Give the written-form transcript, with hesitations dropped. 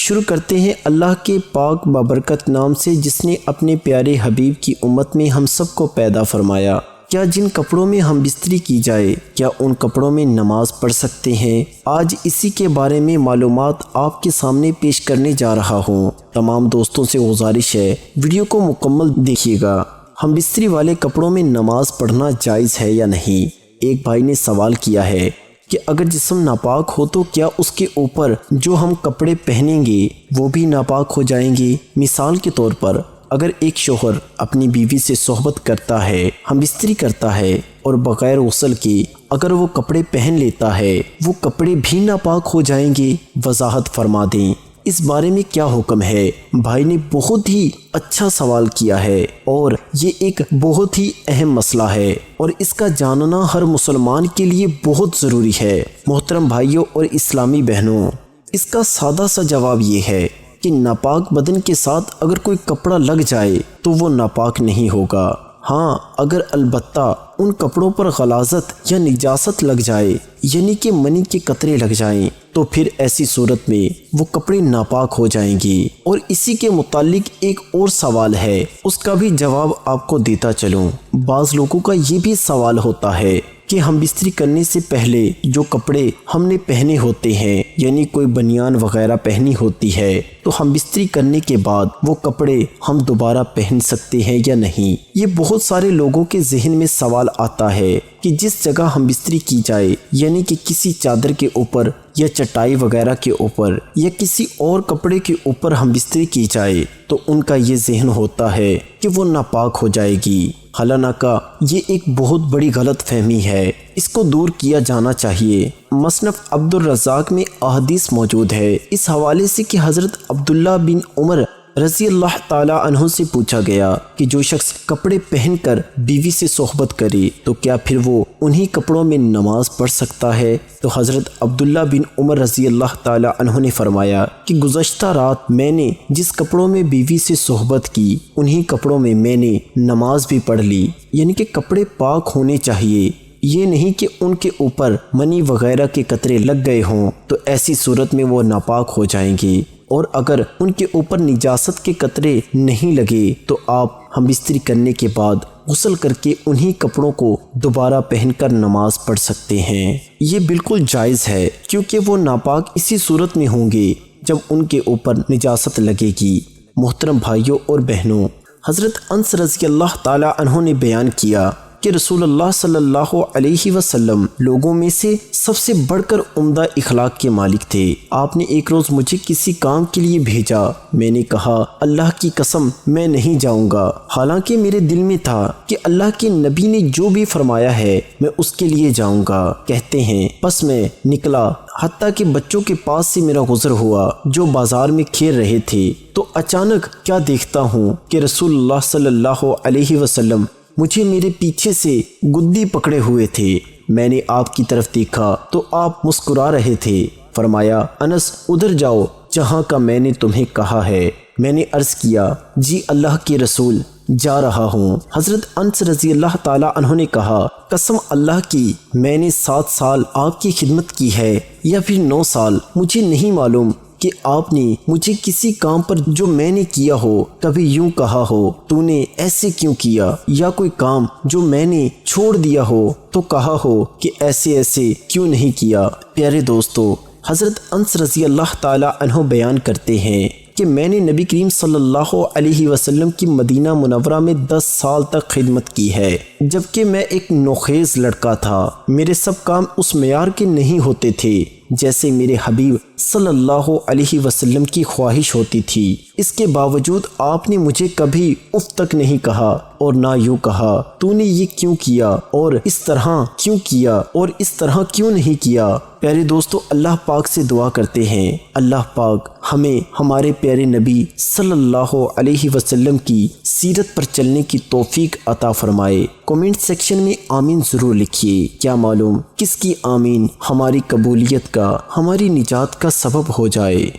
شروع کرتے ہیں اللہ کے پاک بابرکت نام سے جس نے اپنے پیارے حبیب کی امت میں ہم سب کو پیدا فرمایا۔ کیا جن کپڑوں میں ہم بستری کی جائے کیا ان کپڑوں میں نماز پڑھ سکتے ہیں؟ آج اسی کے بارے میں معلومات آپ کے سامنے پیش کرنے جا رہا ہوں۔ تمام دوستوں سے گزارش ہے ویڈیو کو مکمل دیکھیے گا۔ ہم بستری والے کپڑوں میں نماز پڑھنا جائز ہے یا نہیں؟ ایک بھائی نے سوال کیا ہے کہ اگر جسم ناپاک ہو تو کیا اس کے اوپر جو ہم کپڑے پہنیں گے وہ بھی ناپاک ہو جائیں گے؟ مثال کے طور پر اگر ایک شوہر اپنی بیوی سے صحبت کرتا ہے، ہم بستری کرتا ہے اور بغیر غسل کے اگر وہ کپڑے پہن لیتا ہے وہ کپڑے بھی ناپاک ہو جائیں گے؟ وضاحت فرما دیں اس بارے میں کیا حکم ہے؟ بھائی نے بہت ہی اچھا سوال کیا ہے اور یہ ایک بہت ہی اہم مسئلہ ہے اور اس کا جاننا ہر مسلمان کے لیے بہت ضروری ہے۔ محترم بھائیوں اور اسلامی بہنوں، اس کا سادہ سا جواب یہ ہے کہ ناپاک بدن کے ساتھ اگر کوئی کپڑا لگ جائے تو وہ ناپاک نہیں ہوگا۔ ہاں، اگر البتہ ان کپڑوں پر غلاظت یا نجاست لگ جائے یعنی کہ منی کے قطرے لگ جائیں تو پھر ایسی صورت میں وہ کپڑے ناپاک ہو جائیں گے۔ اور اسی کے متعلق ایک اور سوال ہے، اس کا بھی جواب آپ کو دیتا چلوں۔ بعض لوگوں کا یہ بھی سوال ہوتا ہے کہ ہم بستری کرنے سے پہلے جو کپڑے ہم نے پہنے ہوتے ہیں یعنی کوئی بنیان وغیرہ پہنی ہوتی ہے تو ہم بستری کرنے کے بعد وہ کپڑے ہم دوبارہ پہن سکتے ہیں یا نہیں؟ یہ بہت سارے لوگوں کے ذہن میں سوال آتا ہے کہ جس جگہ ہم بستری کی جائے یعنی کہ کسی چادر کے اوپر یا چٹائی وغیرہ کے اوپر یا کسی اور کپڑے کے اوپر ہم بستری کی جائے تو ان کا یہ ذہن ہوتا ہے کہ وہ ناپاک ہو جائے گی۔ حالانکہ یہ ایک بہت بڑی غلط فہمی ہے، اس کو دور کیا جانا چاہیے۔ مصنف عبد الرزاق میں احادیث موجود ہے اس حوالے سے کہ حضرت عبداللہ بن عمر رضی اللہ تعالی عنہ سے پوچھا گیا کہ جو شخص کپڑے پہن کر بیوی سے صحبت کرے تو کیا پھر وہ انہی کپڑوں میں نماز پڑھ سکتا ہے؟ تو حضرت عبداللہ بن عمر رضی اللہ تعالی عنہ نے فرمایا کہ گزشتہ رات میں نے جس کپڑوں میں بیوی سے صحبت کی انہی کپڑوں میں میں نے نماز بھی پڑھ لی۔ یعنی کہ کپڑے پاک ہونے چاہیے، یہ نہیں کہ ان کے اوپر منی وغیرہ کے قطرے لگ گئے ہوں تو ایسی صورت میں وہ ناپاک ہو جائیں گے، اور اگر ان کے اوپر نجاست کے قطرے نہیں لگے تو آپ ہم بستری کرنے کے بعد غسل کر کے انہی کپڑوں کو دوبارہ پہن کر نماز پڑھ سکتے ہیں۔ یہ بالکل جائز ہے کیونکہ وہ ناپاک اسی صورت میں ہوں گے جب ان کے اوپر نجاست لگے گی۔ محترم بھائیوں اور بہنوں، حضرت انس رضی اللہ تعالی عنہ نے بیان کیا کہ رسول اللہ صلی اللہ علیہ وسلم لوگوں میں سے سب سے بڑھ کر عمدہ اخلاق کے مالک تھے۔ آپ نے ایک روز مجھے کسی کام کے لیے بھیجا، میں نے کہا اللہ کی قسم میں نہیں جاؤں گا، حالانکہ میرے دل میں تھا کہ اللہ کے نبی نے جو بھی فرمایا ہے میں اس کے لیے جاؤں گا۔ کہتے ہیں پس میں نکلا حتیٰ کہ بچوں کے پاس سے میرا گزر ہوا جو بازار میں کھیل رہے تھے تو اچانک کیا دیکھتا ہوں کہ رسول اللہ صلی اللہ علیہ وسلم مجھے میرے پیچھے سے گدی پکڑے ہوئے تھے۔ میں نے آپ کی طرف دیکھا تو آپ مسکرا رہے تھے۔ فرمایا انس ادھر جاؤ جہاں کا میں نے تمہیں کہا ہے۔ میں نے عرض کیا جی اللہ کے رسول جا رہا ہوں۔ حضرت انس رضی اللہ تعالی عنہ نے کہا قسم اللہ کی میں نے 7 سال آپ کی خدمت کی ہے یا پھر 9 سال، مجھے نہیں معلوم کہ آپ نے مجھے کسی کام پر جو میں نے کیا ہو کبھی یوں کہا ہو تو نے ایسے کیوں کیا، یا کوئی کام جو میں نے چھوڑ دیا ہو تو کہا ہو کہ ایسے ایسے کیوں نہیں کیا۔ پیارے دوستو، حضرت انس رضی اللہ تعالی عنہ بیان کرتے ہیں کہ میں نے نبی کریم صلی اللہ علیہ وسلم کی مدینہ منورہ میں 10 سال تک خدمت کی ہے، جبکہ میں ایک نوخیز لڑکا تھا۔ میرے سب کام اس معیار کے نہیں ہوتے تھے جیسے میرے حبیب صلی اللہ علیہ وسلم کی خواہش ہوتی تھی۔ اس کے باوجود آپ نے مجھے کبھی اف تک نہیں کہا اور نہ یوں کہا تو نے یہ کیوں کیا اور اس طرح کیوں کیا اور اس طرح کیوں نہیں کیا۔ پیارے دوستو، اللہ پاک سے دعا کرتے ہیں اللہ پاک ہمیں ہمارے پیارے نبی صلی اللہ علیہ وسلم کی سیرت پر چلنے کی توفیق عطا فرمائے۔ کومنٹ سیکشن میں آمین ضرور لکھیے، کیا معلوم کس کی آمین ہماری قبولیت کا، ہماری نجات کا سبب ہو جائے۔